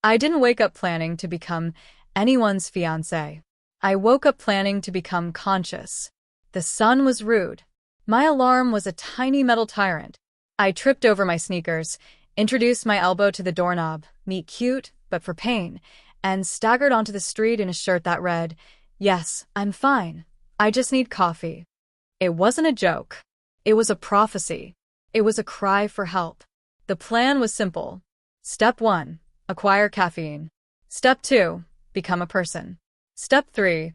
I didn't wake up planning to become anyone's fiancé. I woke up planning to become conscious. The sun was rude. My alarm was a tiny metal tyrant. I tripped over my sneakers, introduced my elbow to the doorknob, meet cute, but for pain, and staggered onto the street in a shirt that read, "Yes, I'm fine. I just need coffee." It wasn't a joke. It was a prophecy. It was a cry for help. The plan was simple. Step 1, acquire caffeine. Step 2, become a person. Step 3,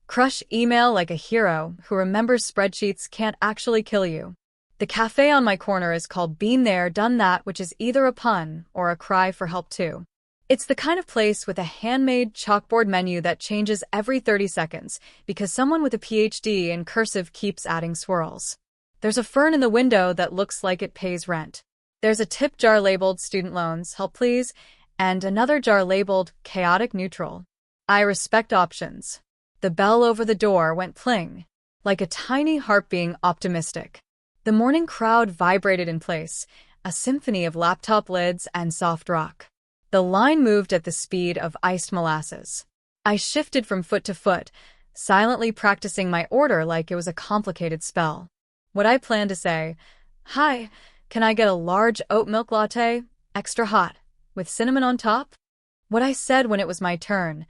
crush email like a hero who remembers spreadsheets can't actually kill you. The cafe on my corner is called Been There, Done That, which is either a pun or a cry for help too. It's the kind of place with a handmade chalkboard menu that changes every 30 seconds because someone with a PhD in cursive keeps adding swirls. There's a fern in the window that looks like it pays rent. There's a tip jar labeled student loans, help please, and another jar labeled chaotic neutral. I respect options. The bell over the door went pling, like a tiny harp being optimistic. The morning crowd vibrated in place, a symphony of laptop lids and soft rock. The line moved at the speed of iced molasses. I shifted from foot to foot, silently practicing my order like it was a complicated spell. What I planned to say, "Hi, can I get a large oat milk latte, extra hot, with cinnamon on top?" What I said when it was my turn,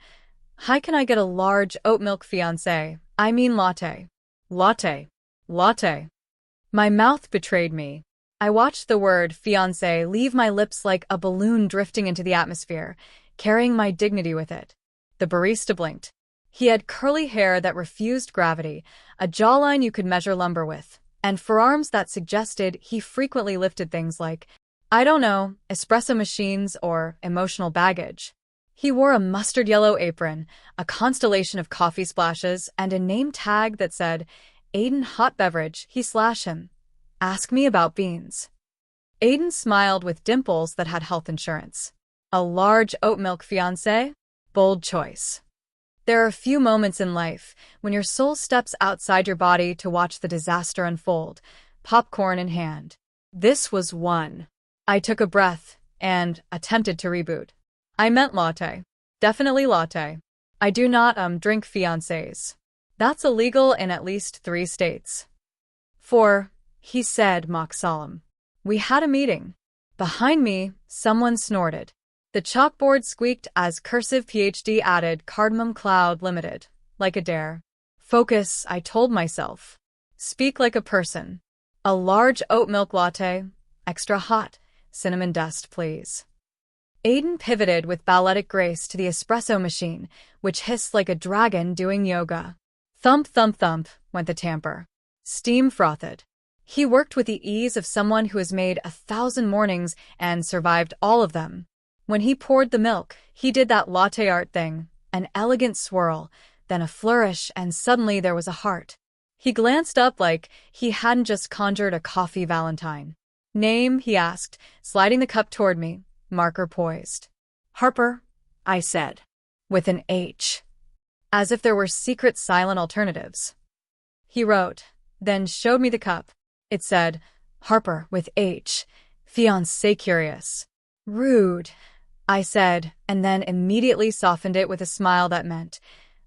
"Hi, can I get a large oat milk fiancé, I mean latte. Latte. Latte." My mouth betrayed me. I watched the word fiancé leave my lips like a balloon drifting into the atmosphere, carrying my dignity with it. The barista blinked. He had curly hair that refused gravity, a jawline you could measure lumber with, and forearms that suggested he frequently lifted things like, I don't know, espresso machines or emotional baggage. He wore a mustard yellow apron, a constellation of coffee splashes, and a name tag that said, Aiden hot beverage, he/him. Ask me about beans. Aiden smiled with dimples that had health insurance. A large oat milk fiancé? Bold choice. There are few moments in life when your soul steps outside your body to watch the disaster unfold, popcorn in hand. This was one. I took a breath and attempted to reboot. I meant latte. Definitely latte. I do not drink fiancés. That's illegal in at least 3 states. 4, he said, mock solemn. We had a meeting. Behind me, someone snorted. The chalkboard squeaked as cursive PhD added Cardamom Cloud Limited, like a dare. Focus, I told myself. Speak like a person. A large oat milk latte, extra hot, cinnamon dust, please. Aiden pivoted with balletic grace to the espresso machine, which hissed like a dragon doing yoga. Thump, thump, thump, went the tamper. Steam frothed. He worked with the ease of someone who has made 1,000 mornings and survived all of them. When he poured the milk, he did that latte art thing, an elegant swirl, then a flourish, and suddenly there was a heart. He glanced up like he hadn't just conjured a coffee valentine. Name, he asked, sliding the cup toward me, marker poised. Harper, I said, with an H. As if there were secret silent alternatives. He wrote, then showed me the cup. It said, Harper with H, fiancé-curious. Rude, I said, and then immediately softened it with a smile that meant,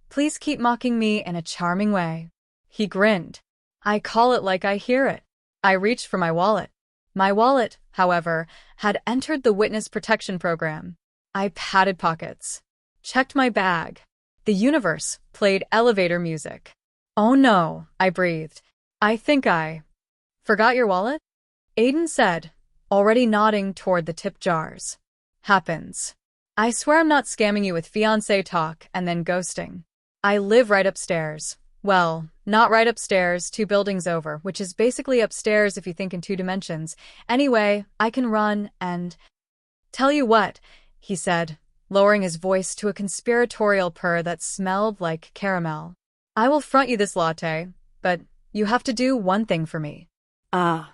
please keep mocking me in a charming way. He grinned. I call it like I hear it. I reached for my wallet. My wallet, however, had entered the witness protection program. I patted pockets, checked my bag. The universe played elevator music. Oh no, I breathed. I think I forgot your wallet? Aiden said, already nodding toward the tip jars. Happens. I swear I'm not scamming you with fiancé talk and then ghosting. I live right upstairs. Well, not right upstairs, 2 buildings over, which is basically upstairs if you think in 2 dimensions. Anyway, I can run and... Tell you what, he said, lowering his voice to a conspiratorial purr that smelled like caramel. I will front you this latte, but you have to do one thing for me. Ah.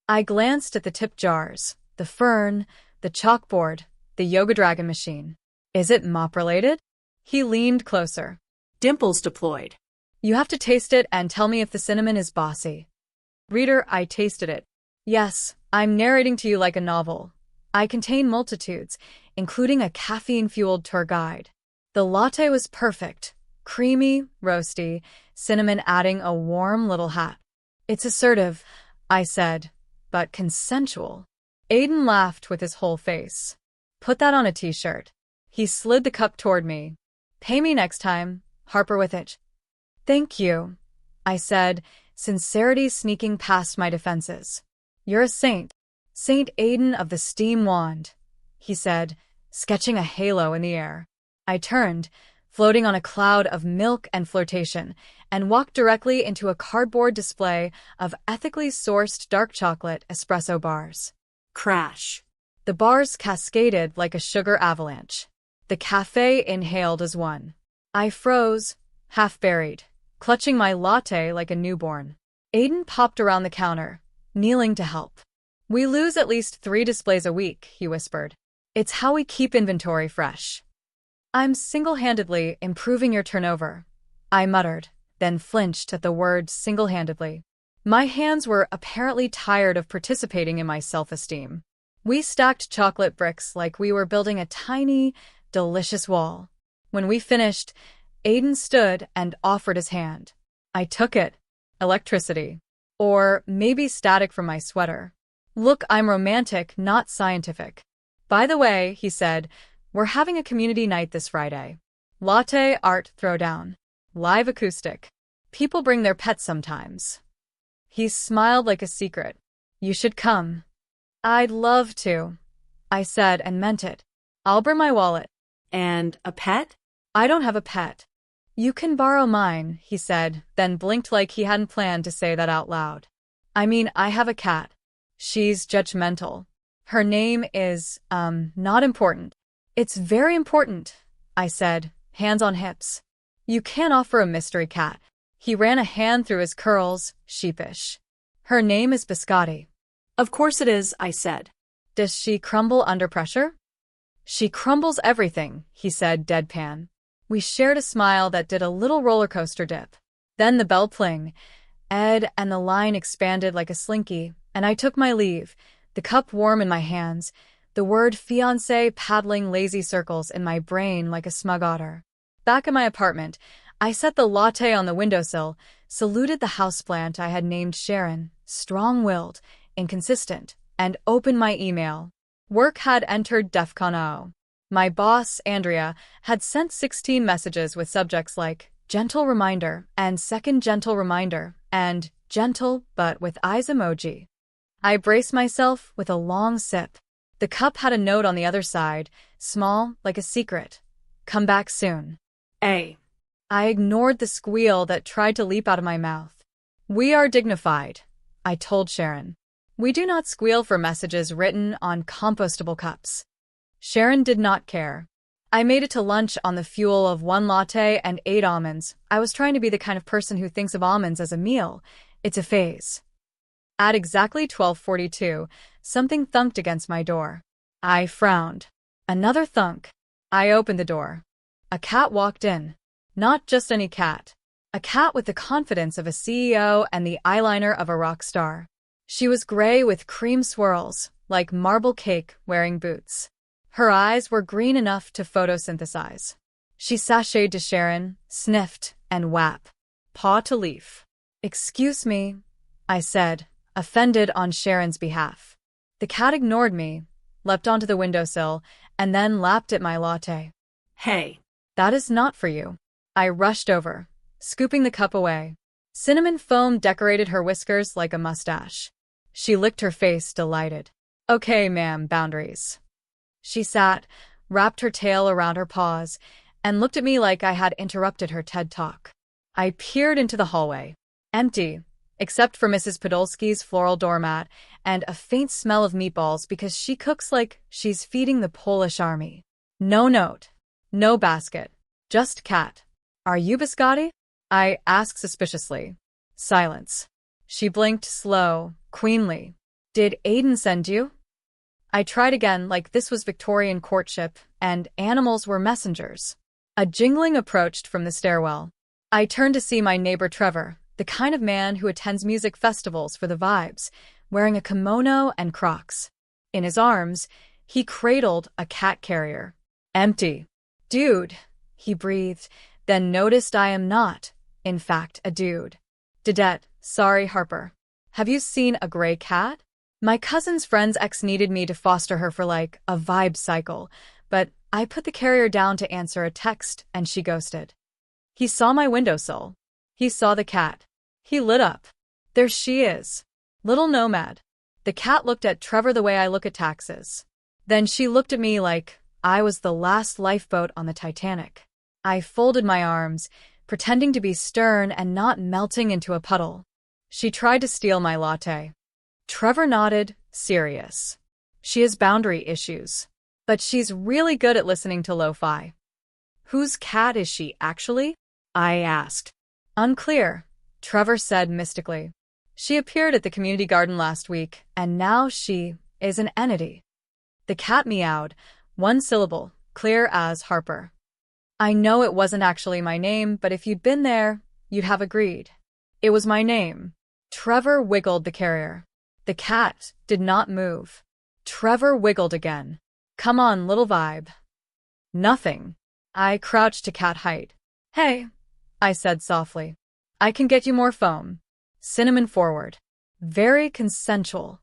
I glanced at the tip jars, the fern, the chalkboard, the yoga dragon machine. Is it mop-related? He leaned closer. Dimples deployed. You have to taste it and tell me if the cinnamon is bossy. Reader, I tasted it. Yes, I'm narrating to you like a novel. I contain multitudes. including a caffeine-fueled tour guide. The latte was perfect, creamy, roasty, cinnamon adding a warm little hat. "It's assertive," I said, "but consensual." Aiden laughed with his whole face. "Put that on a t-shirt." He slid the cup toward me. "Pay me next time, Harper with it." "Thank you," I said, sincerity sneaking past my defenses. "You're a saint. Saint Aiden of the steam wand," he said, sketching a halo in the air. I turned, floating on a cloud of milk and flirtation, and walked directly into a cardboard display of ethically sourced dark chocolate espresso bars. Crash. The bars cascaded like a sugar avalanche. The café inhaled as one. I froze, half buried, clutching my latte like a newborn. Aiden popped around the counter, kneeling to help. "We lose at least 3 displays a week," he whispered. "It's how we keep inventory fresh." "I'm single-handedly improving your turnover," I muttered, then flinched at the word single-handedly. My hands were apparently tired of participating in my self-esteem. We stacked chocolate bricks like we were building a tiny, delicious wall. When we finished, Aiden stood and offered his hand. I took it. Electricity. Or maybe static from my sweater. "Look, I'm romantic, not scientific." "By the way," he said, "we're having a community night this Friday. Latte art throwdown. Live acoustic. People bring their pets sometimes." He smiled like a secret. "You should come." "I'd love to," I said and meant it. "I'll bring my wallet." "And a pet?" "I don't have a pet." "You can borrow mine," he said, then blinked like he hadn't planned to say that out loud. "I mean, I have a cat. She's judgmental. Her name is, not important." "It's very important," I said, hands on hips. "You can't offer a mystery cat." He ran a hand through his curls, sheepish. "Her name is Biscotti." "Of course it is," I said. "Does she crumble under pressure?" "She crumbles everything," he said deadpan. We shared a smile that did a little roller coaster dip. Then the bell pling, Ed, and the line expanded like a slinky, and I took my leave, the cup warm in my hands, the word fiancé paddling lazy circles in my brain like a smug otter. Back in my apartment, I set the latte on the windowsill, saluted the houseplant I had named Sharon, strong-willed, inconsistent, and opened my email. Work had entered DEFCON 0. My boss, Andrea, had sent 16 messages with subjects like gentle reminder and second gentle reminder and gentle but with eyes emoji. I braced myself with a long sip. The cup had a note on the other side, small, like a secret. "Come back soon. A." I ignored the squeal that tried to leap out of my mouth. "We are dignified," I told Sharon. "We do not squeal for messages written on compostable cups." Sharon did not care. I made it to lunch on the fuel of 1 latte and 8 almonds. I was trying to be the kind of person who thinks of almonds as a meal. It's a phase. At exactly 12:42, something thunked against my door. I frowned. Another thunk. I opened the door. A cat walked in. Not just any cat. A cat with the confidence of a CEO and the eyeliner of a rock star. She was gray with cream swirls, like marble cake wearing boots. Her eyes were green enough to photosynthesize. She sashayed to Sharon, sniffed, and whap. Paw to leaf. "Excuse me," I said, offended on Sharon's behalf. The cat ignored me, leapt onto the windowsill, and then lapped at my latte. "Hey." "That is not for you." I rushed over, scooping the cup away. Cinnamon foam decorated her whiskers like a mustache. She licked her face, delighted. "Okay, ma'am, boundaries." She sat, wrapped her tail around her paws, and looked at me like I had interrupted her TED Talk. I peered into the hallway. Empty, except for Mrs. Podolsky's floral doormat and a faint smell of meatballs because she cooks like she's feeding the Polish army. No note. No basket. Just cat. "Are you Biscotti?" I asked suspiciously. Silence. She blinked slow, queenly. "Did Aiden send you?" I tried again like this was Victorian courtship, and animals were messengers. A jingling approached from the stairwell. I turned to see my neighbor Trevor, the kind of man who attends music festivals for the vibes, wearing a kimono and Crocs. In his arms, He cradled a cat carrier. Empty. Dude, he breathed, then noticed I am not, in fact, a dude. Didette, sorry, Harper. Have you seen a gray cat? My cousin's friend's ex needed me to foster her for like a vibe cycle, but I put the carrier down to answer a text and she ghosted. He saw my windowsill. He saw the cat. He lit up. There she is. Little nomad. The cat looked at Trevor the way I look at taxes. Then she looked at me like I was the last lifeboat on the Titanic. I folded my arms, pretending to be stern and not melting into a puddle. She tried to steal my latte. Trevor nodded, serious. She has boundary issues. But she's really good at listening to lo-fi. Whose cat is she, actually? I asked. Unclear, Trevor said mystically. She appeared at the community garden last week, and now she is an entity. The cat meowed, one syllable, clear as Harper. I know it wasn't actually my name, but if you'd been there, you'd have agreed. It was my name. Trevor wiggled the carrier. The cat did not move. Trevor wiggled again. Come on, little vibe. Nothing. I crouched to cat height. Hey, I said softly. I can get you more foam. Cinnamon forward. Very consensual.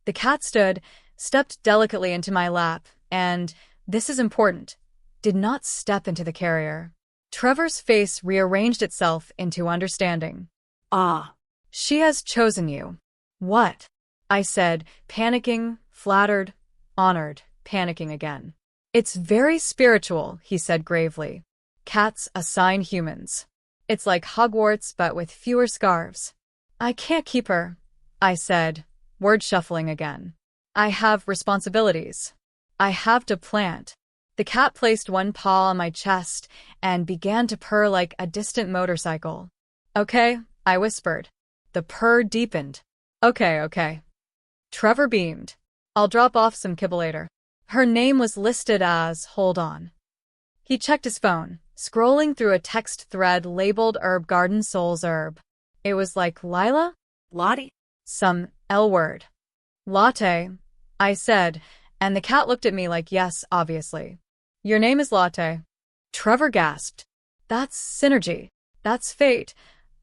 The cat stood, stepped delicately into my lap, and, this is important, did not step into the carrier. Trevor's face rearranged itself into understanding. Ah. She has chosen you. What? I said, panicking, flattered, honored, panicking again. It's very spiritual, he said gravely. Cats assign humans. It's like Hogwarts, but with fewer scarves. I can't keep her, I said, word shuffling again. I have responsibilities. I have to plant. The cat placed one paw on my chest and began to purr like a distant motorcycle. Okay, I whispered. The purr deepened. Okay. Trevor beamed. I'll drop off some kibble later. Her name was listed as, hold on. He checked his phone, scrolling through a text thread labeled Herb Garden Soul's Herb. It was like Lila? Latte? Some L word. Latte, I said, and the cat looked at me like yes, obviously. Your name is Latte. Trevor gasped. That's synergy. That's fate.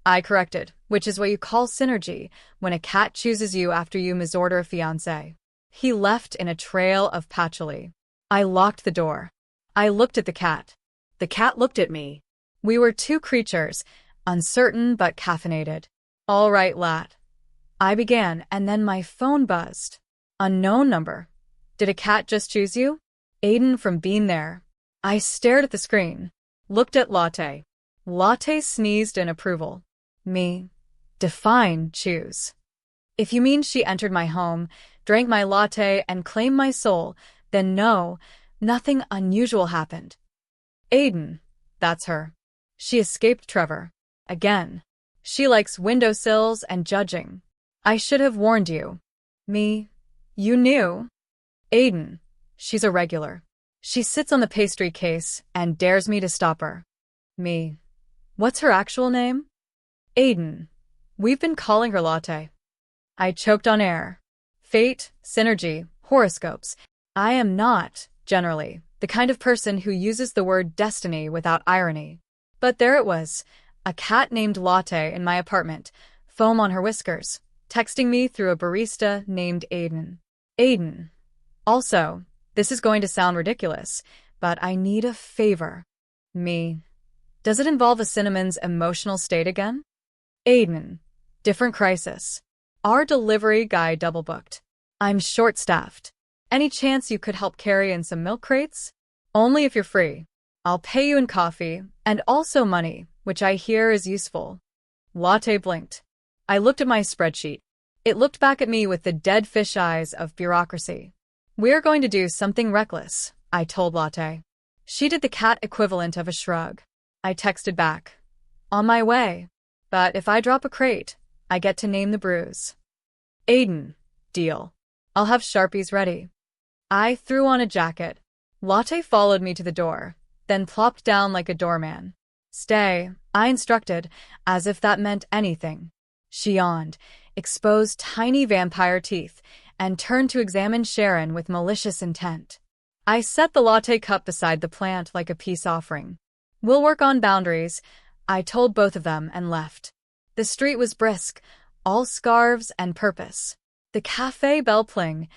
I corrected, which is what you call synergy when a cat chooses you after you misorder a fiancé. He left in a trail of patchouli. I locked the door. I looked at the cat. The cat looked at me. We were two creatures, uncertain but caffeinated. All right, Latte. I began, and then my phone buzzed. Unknown number. Did a cat just choose you? Aiden from Bean there. I stared at the screen. Looked at Latte. Latte sneezed in approval. Me. Define choose. If you mean she entered my home, drank my latte, and claimed my soul, then no, nothing unusual happened. Aiden. That's her. She escaped Trevor. Again. She likes windowsills and judging. I should have warned you. Me. You knew. Aiden. She's a regular. She sits on the pastry case and dares me to stop her. Me. What's her actual name? Aiden. We've been calling her Latte. I choked on air. Fate, synergy, horoscopes. I am not, generally, the kind of person who uses the word destiny without irony. But there it was, a cat named Latte in my apartment, foam on her whiskers, texting me through a barista named Aiden. Aiden. Also, this is going to sound ridiculous, but I need a favor. Me. Does it involve a cinnamon's emotional state again? Aiden. Different crisis. Our delivery guy double-booked. I'm short-staffed. Any chance you could help carry in some milk crates? Only if you're free. I'll pay you in coffee, and also money, which I hear is useful. Latte blinked. I looked at my spreadsheet. It looked back at me with the dead fish eyes of bureaucracy. We're going to do something reckless, I told Latte. She did the cat equivalent of a shrug. I texted back. On my way. But if I drop a crate, I get to name the bruise. Aiden. Deal. I'll have Sharpies ready. I threw on a jacket. Latte followed me to the door, then plopped down like a doorman. Stay, I instructed, as if that meant anything. She yawned, exposed tiny vampire teeth, and turned to examine Sharon with malicious intent. I set the latte cup beside the plant like a peace offering. "We'll work on boundaries," I told both of them and left. The street was brisk, all scarves and purpose. The café bell pling,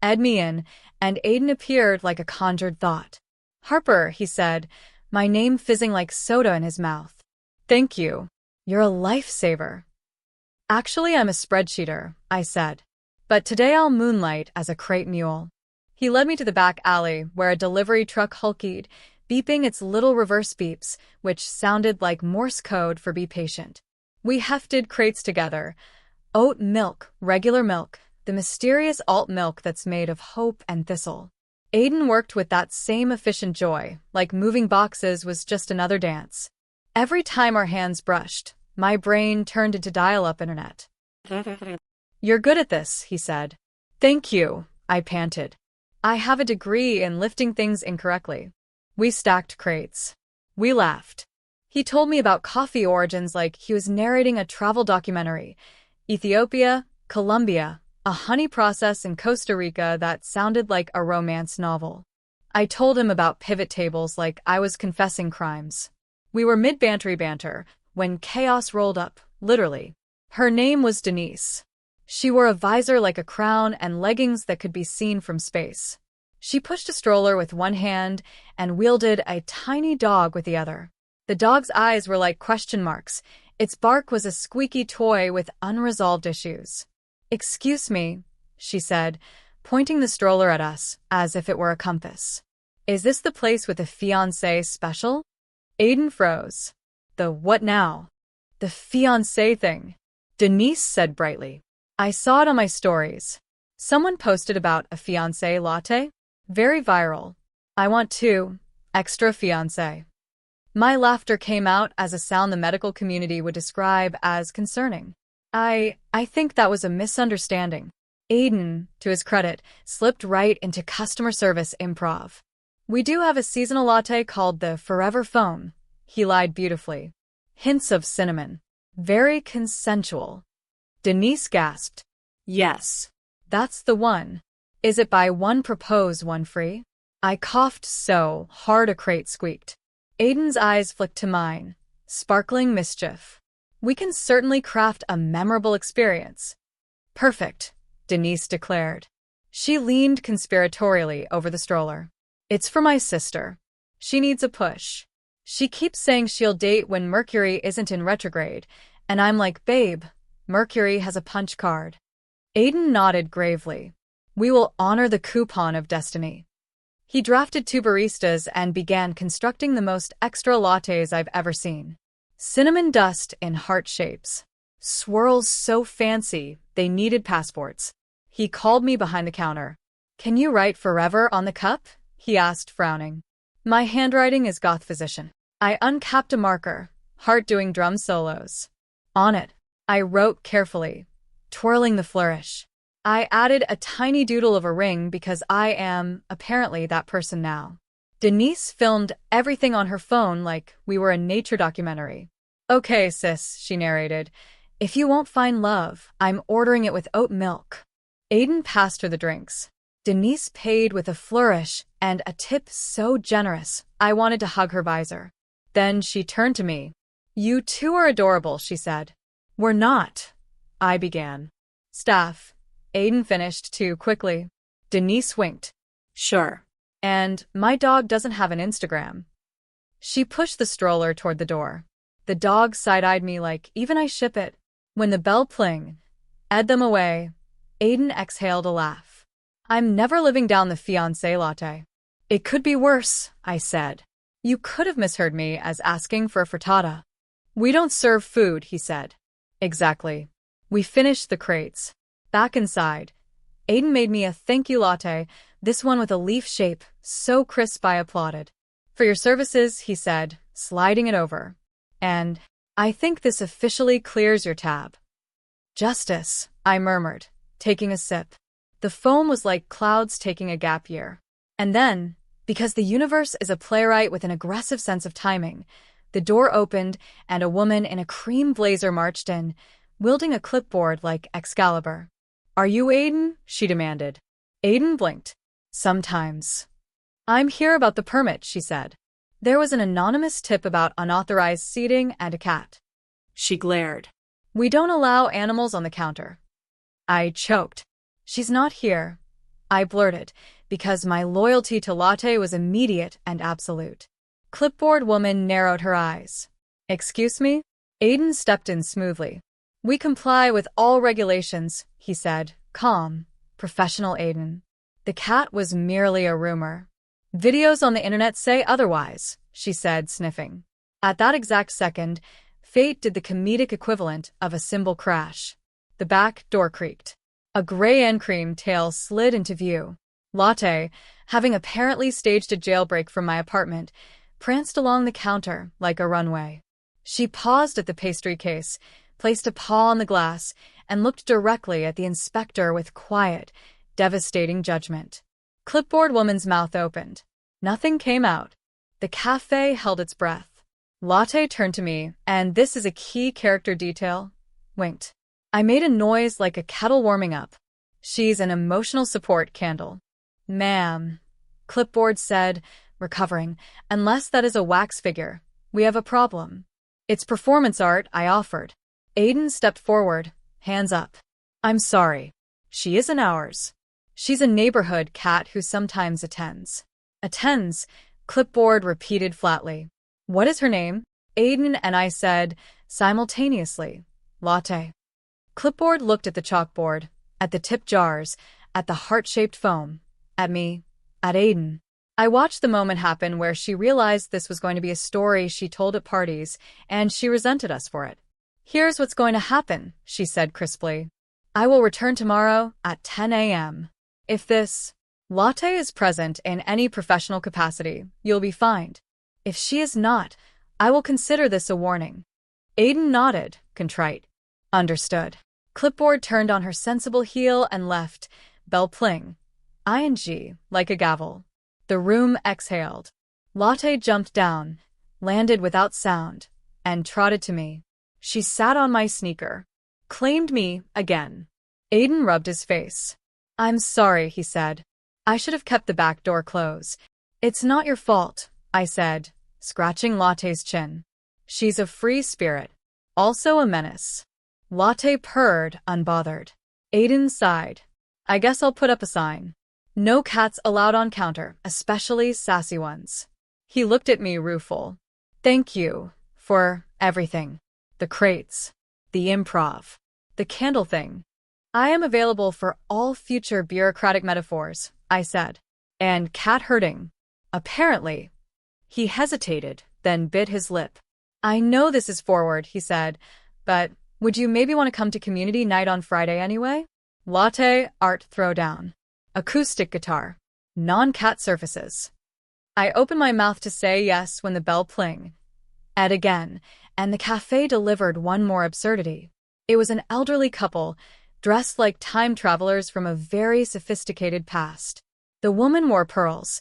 ed me in, and Aiden appeared like a conjured thought. "Harper," he said, my name fizzing like soda in his mouth. "Thank you. You're a lifesaver." "Actually, I'm a spreadsheeter," I said. "But today I'll moonlight as a crate mule." He led me to the back alley where a delivery truck hulkied, beeping its little reverse beeps, which sounded like Morse code for "be patient." We hefted crates together. Oat milk, regular milk, the mysterious alt milk that's made of hope and thistle. Aiden worked with that same efficient joy, like moving boxes was just another dance. Every time our hands brushed, my brain turned into dial-up internet. "You're good at this," he said. "Thank you," I panted. "I have a degree in lifting things incorrectly." We stacked crates. We laughed. He told me about coffee origins like he was narrating a travel documentary. Ethiopia, Colombia, a honey process in Costa Rica that sounded like a romance novel. I told him about pivot tables like I was confessing crimes. We were mid-bantery banter when chaos rolled up, literally. Her name was Denise. She wore a visor like a crown and leggings that could be seen from space. She pushed a stroller with one hand and wielded a tiny dog with the other. The dog's eyes were like question marks. Its bark was a squeaky toy with unresolved issues. "Excuse me," she said, pointing the stroller at us as if it were a compass. "Is this the place with the fiancé special?" Aiden froze. "The what now?" "The fiancé thing," Denise said brightly. "I saw it on my stories. Someone posted about a fiancé latte. Very viral. I want 2 extra fiancé." My laughter came out as a sound the medical community would describe as concerning. I think that was a misunderstanding. Aiden, to his credit, slipped right into customer service improv. "We do have a seasonal latte called the Forever Foam," he lied beautifully. "Hints of cinnamon. Very consensual." Denise gasped. "Yes, that's the one. Is it buy one propose one free?" I coughed so hard a crate squeaked. Aiden's eyes flicked to mine, sparkling mischief. "We can certainly craft a memorable experience." "Perfect," Denise declared. She leaned conspiratorially over the stroller. "It's for my sister. She needs a push. She keeps saying she'll date when Mercury isn't in retrograde, and I'm like, babe, Mercury has a punch card." Aiden nodded gravely. "We will honor the coupon of destiny." He drafted 2 baristas and began constructing the most extra lattes I've ever seen. Cinnamon dust in heart shapes. Swirls so fancy, they needed passports. He called me behind the counter. "Can you write forever on the cup?" he asked, frowning. My handwriting is goth physician. I uncapped a marker, heart doing drum solos. On it, I wrote carefully, twirling the flourish. I added a tiny doodle of a ring because I am, apparently, that person now. Denise filmed everything on her phone like we were a nature documentary. "Okay, sis," she narrated. "If you won't find love, I'm ordering it with oat milk." Aiden passed her the drinks. Denise paid with a flourish and a tip so generous, I wanted to hug her visor. Then she turned to me. "You two are adorable," she said. "We're not," I began. "Staff," Aiden finished too quickly. Denise winked. "Sure. And my dog doesn't have an Instagram." She pushed the stroller toward the door. The dog side-eyed me like, even I ship it. When the bell plinged, "Ed them away," Aiden exhaled a laugh. "I'm never living down the fiancé latte." "It could be worse," I said. "You could have misheard me as asking for a frittata." "We don't serve food," he said. "Exactly." We finished the crates. Back inside, Aiden made me a thank you latte, this one with a leaf shape, so crisp I applauded. "For your services," he said, sliding it over. "And I think this officially clears your tab." "Justice," I murmured, taking a sip. The foam was like clouds taking a gap year. And then, because the universe is a playwright with an aggressive sense of timing, the door opened and a woman in a cream blazer marched in, wielding a clipboard like Excalibur. Are you Aiden? She demanded. Aiden blinked. Sometimes. I'm here about the permit, she said. There was an anonymous tip about unauthorized seating and a cat. She glared. We don't allow animals on the counter. I choked. She's not here, I blurted, because my loyalty to Latte was immediate and absolute. Clipboard woman narrowed her eyes. Excuse me? Aiden stepped in smoothly. We comply with all regulations, he said, calm, professional Aiden. The cat was merely a rumor. Videos on the internet say otherwise, she said, sniffing. At that exact second, fate did the comedic equivalent of a cymbal crash. The back door creaked. A gray and cream tail slid into view. Latte, having apparently staged a jailbreak from my apartment, pranced along the counter like a runway. She paused at the pastry case, placed a paw on the glass, and looked directly at the inspector with quiet, devastating judgment. Clipboard woman's mouth opened. Nothing came out. The café held its breath. Latte turned to me, and this is a key character detail, winked. I made a noise like a kettle warming up. She's an emotional support candle. Ma'am, Clipboard said, recovering, unless that is a wax figure, we have a problem. It's performance art, I offered. Aiden stepped forward, hands up. I'm sorry. She isn't ours. She's a neighborhood cat who sometimes attends. Attends, Clipboard repeated flatly. What is her name? Aiden and I said, simultaneously, Latte. Clipboard looked at the chalkboard, at the tip jars, at the heart-shaped foam, at me, at Aiden. I watched the moment happen where she realized this was going to be a story she told at parties, and she resented us for it. Here's what's going to happen, she said crisply. I will return tomorrow at 10 a.m. If this Latte is present in any professional capacity, you'll be fined. If she is not, I will consider this a warning. Aiden nodded, contrite. Understood. Clipboard turned on her sensible heel and left, bell pling. ING, like a gavel. The room exhaled. Latte jumped down, landed without sound, and trotted to me. She sat on my sneaker. Claimed me, again. Aiden rubbed his face. I'm sorry, he said. I should have kept the back door closed. It's not your fault, I said, scratching Latte's chin. She's a free spirit. Also a menace. Latte purred, unbothered. Aiden sighed. I guess I'll put up a sign. No cats allowed on counter, especially sassy ones. He looked at me rueful. Thank you for everything. The crates. The improv. The candle thing. I am available for all future bureaucratic metaphors, I said. And cat herding. Apparently. He hesitated, then bit his lip. I know this is forward, he said, but would you maybe want to come to community night on Friday anyway? Latte, art throwdown. Acoustic guitar. Non-cat surfaces. I opened my mouth to say yes when the bell plinged. And again, and the cafe delivered one more absurdity. It was an elderly couple, dressed like time travelers from a very sophisticated past. The woman wore pearls.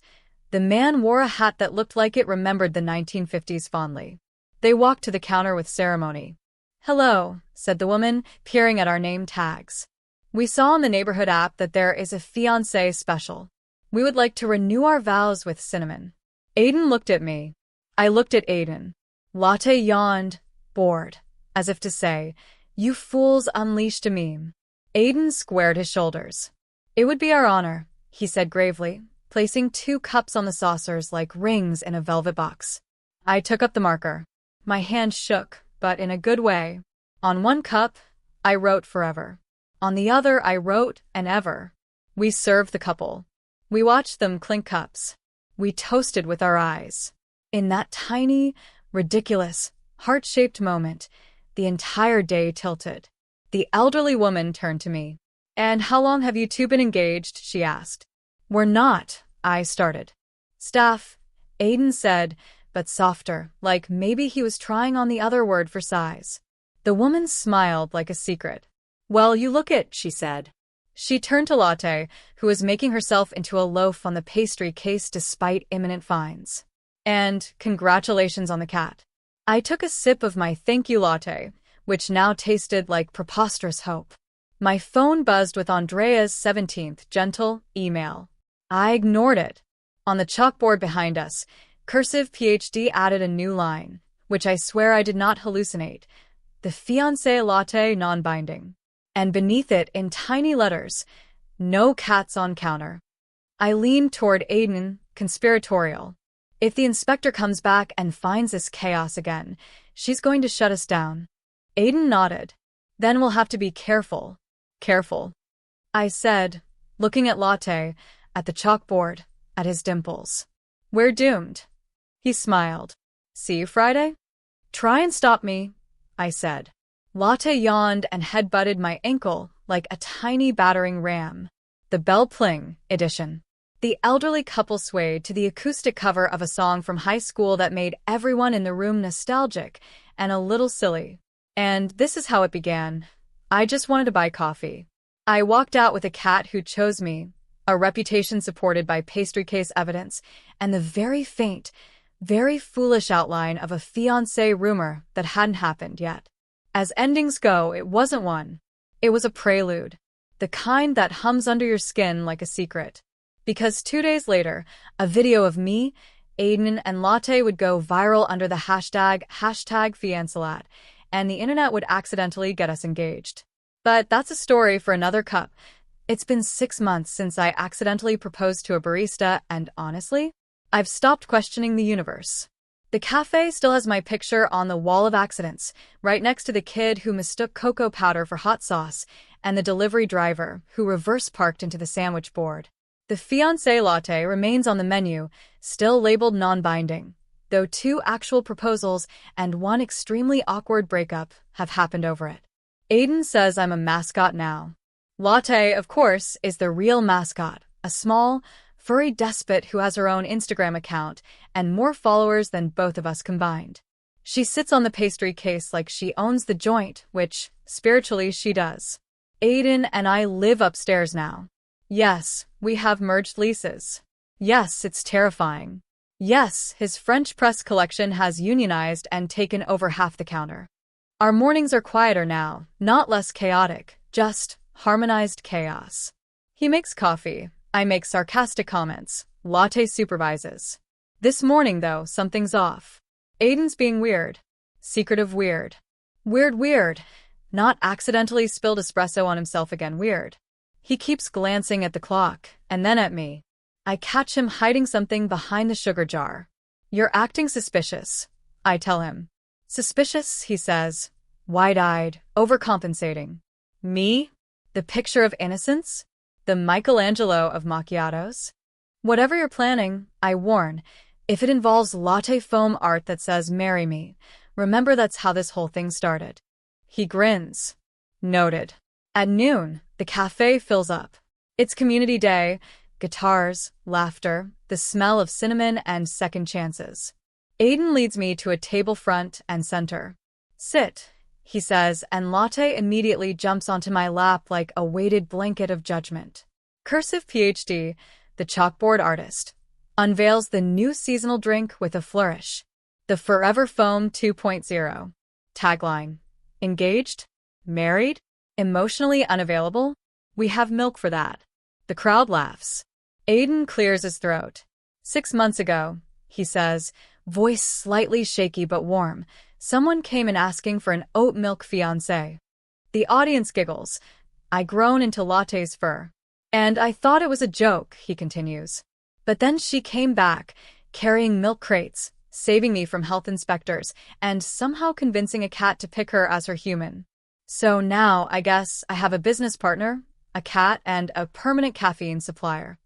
The man wore a hat that looked like it remembered the 1950s fondly. They walked to the counter with ceremony. Hello, said the woman, peering at our name tags. We saw on the neighborhood app that there is a fiancé special. We would like to renew our vows with cinnamon. Aiden looked at me. I looked at Aiden. Latte yawned, bored, as if to say, you fools unleashed a meme. Aiden squared his shoulders. It would be our honor, he said gravely, placing 2 cups on the saucers like rings in a velvet box. I took up the marker. My hand shook, but in a good way. On one cup, I wrote forever. On the other, I wrote and ever. We served the couple. We watched them clink cups. We toasted with our eyes. In that tiny, ridiculous, heart-shaped moment, the entire day tilted. The elderly woman turned to me. And how long have you two been engaged? She asked. We're not, I started. Staff, Aiden said, but softer, like maybe he was trying on the other word for size. The woman smiled like a secret. Well, you look it, she said. She turned to Latte, who was making herself into a loaf on the pastry case despite imminent fines. And congratulations on the cat. I took a sip of my thank you latte, which now tasted like preposterous hope. My phone buzzed with Andrea's 17th gentle email. I ignored it. On the chalkboard behind us, cursive PhD added a new line, which I swear I did not hallucinate. The fiancé latte non-binding. And beneath it, in tiny letters, no cats on counter. I leaned toward Aiden, conspiratorial. If the inspector comes back and finds this chaos again, she's going to shut us down. Aiden nodded. Then we'll have to be careful. Careful. I said, looking at Latte, at the chalkboard, at his dimples. We're doomed. He smiled. See you Friday? Try and stop me, I said. Latte yawned and head-butted my ankle like a tiny battering ram. The Bell Pling edition. The elderly couple swayed to the acoustic cover of a song from high school that made everyone in the room nostalgic and a little silly. And this is how it began. I just wanted to buy coffee. I walked out with a cat who chose me, a reputation supported by pastry case evidence, and the very faint, very foolish outline of a fiancé rumor that hadn't happened yet. As endings go, it wasn't one. It was a prelude. The kind that hums under your skin like a secret. Because 2 days later, a video of me, Aiden, and Latte would go viral under the hashtag fiancé, and the internet would accidentally get us engaged. But that's a story for another cup. It's been 6 months since I accidentally proposed to a barista, and honestly, I've stopped questioning the universe. The cafe still has my picture on the wall of accidents, right next to the kid who mistook cocoa powder for hot sauce, and the delivery driver who reverse parked into the sandwich board. The fiancé latte remains on the menu, still labeled non-binding, though 2 actual proposals and 1 extremely awkward breakup have happened over it. Aiden says I'm a mascot now. Latte, of course, is the real mascot, a small, furry despot who has her own Instagram account and more followers than both of us combined. She sits on the pastry case like she owns the joint, which, spiritually, she does. Aiden and I live upstairs now. Yes, we have merged leases. Yes, it's terrifying. Yes, his French press collection has unionized and taken over half the counter. Our mornings are quieter now, not less chaotic, just harmonized chaos. He makes coffee. I make sarcastic comments. Latte supervises. This morning, though, something's off. Aiden's being weird. Secretive weird. Weird. Not accidentally spilled espresso on himself again weird. He keeps glancing at the clock, and then at me. I catch him hiding something behind the sugar jar. You're acting suspicious, I tell him. Suspicious, he says, wide-eyed, overcompensating. Me? The picture of innocence? The Michelangelo of macchiatos? Whatever you're planning, I warn, if it involves latte foam art that says marry me, remember that's how this whole thing started. He grins. Noted. At noon, the cafe fills up. It's community day, guitars, laughter, the smell of cinnamon and second chances. Aiden leads me to a table front and center. Sit, he says, and Latte immediately jumps onto my lap like a weighted blanket of judgment. Cursive PhD, the chalkboard artist, unveils the new seasonal drink with a flourish. The Forever Foam 2.0. Tagline. Engaged? Married? Emotionally unavailable? We have milk for that. The crowd laughs. Aiden clears his throat. 6 months ago, he says, voice slightly shaky but warm, someone came in asking for an oat-milk fiancé. The audience giggles. I groan into Latte's fur. And I thought it was a joke, he continues. But then she came back, carrying milk crates, saving me from health inspectors, and somehow convincing a cat to pick her as her human. So now, I guess, I have a business partner, a cat, and a permanent caffeine supplier.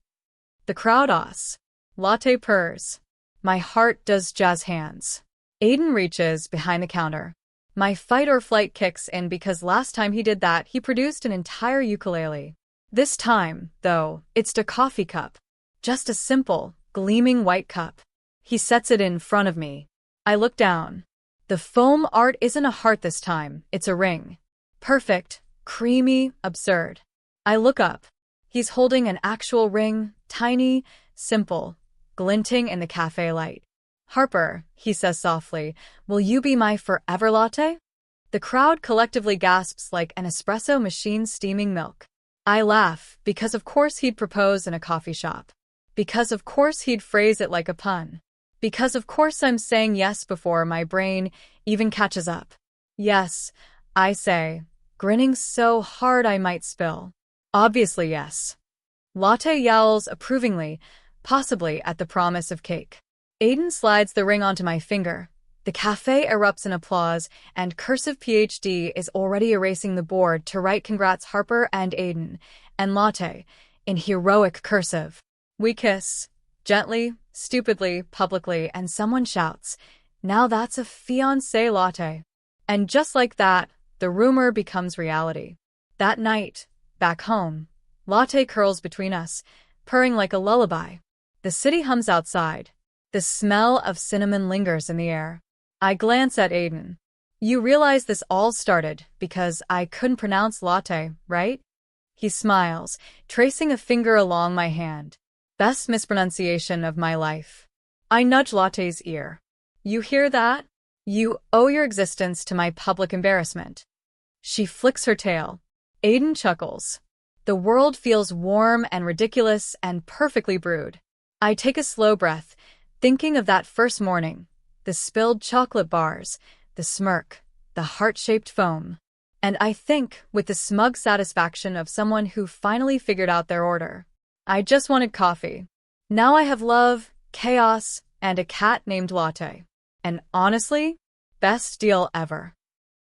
The crowd awes. Latte purrs. My heart does jazz hands. Aiden reaches behind the counter. My fight or flight kicks in because last time he did that, he produced an entire ukulele. This time, though, it's a coffee cup. Just a simple, gleaming white cup. He sets it in front of me. I look down. The foam art isn't a heart this time, it's a ring. Perfect, creamy, absurd. I look up. He's holding an actual ring, tiny, simple, glinting in the cafe light. Harper, he says softly, will you be my forever latte? The crowd collectively gasps like an espresso machine steaming milk. I laugh, because of course he'd propose in a coffee shop. Because of course he'd phrase it like a pun. Because of course I'm saying yes before my brain even catches up. Yes, I say, grinning so hard I might spill. Obviously yes. Latte yowls approvingly, possibly at the promise of cake. Aiden slides the ring onto my finger. The café erupts in applause, and cursive PhD is already erasing the board to write congrats Harper and Aiden, and Latte, in heroic cursive. We kiss, gently, stupidly, publicly, and someone shouts, "Now that's a fiancé Latte." And just like that, the rumor becomes reality. That night, back home, Latte curls between us, purring like a lullaby. The city hums outside. The smell of cinnamon lingers in the air. I glance at Aiden. You realize this all started because I couldn't pronounce latte, right? He smiles, tracing a finger along my hand. Best mispronunciation of my life. I nudge Latte's ear. You hear that? You owe your existence to my public embarrassment. She flicks her tail. Aiden chuckles. The world feels warm and ridiculous and perfectly brewed. I take a slow breath, thinking of that first morning. The spilled chocolate bars, the smirk, the heart-shaped foam. And I think, with the smug satisfaction of someone who finally figured out their order. I just wanted coffee. Now I have love, chaos, and a cat named Latte. And honestly, best deal ever.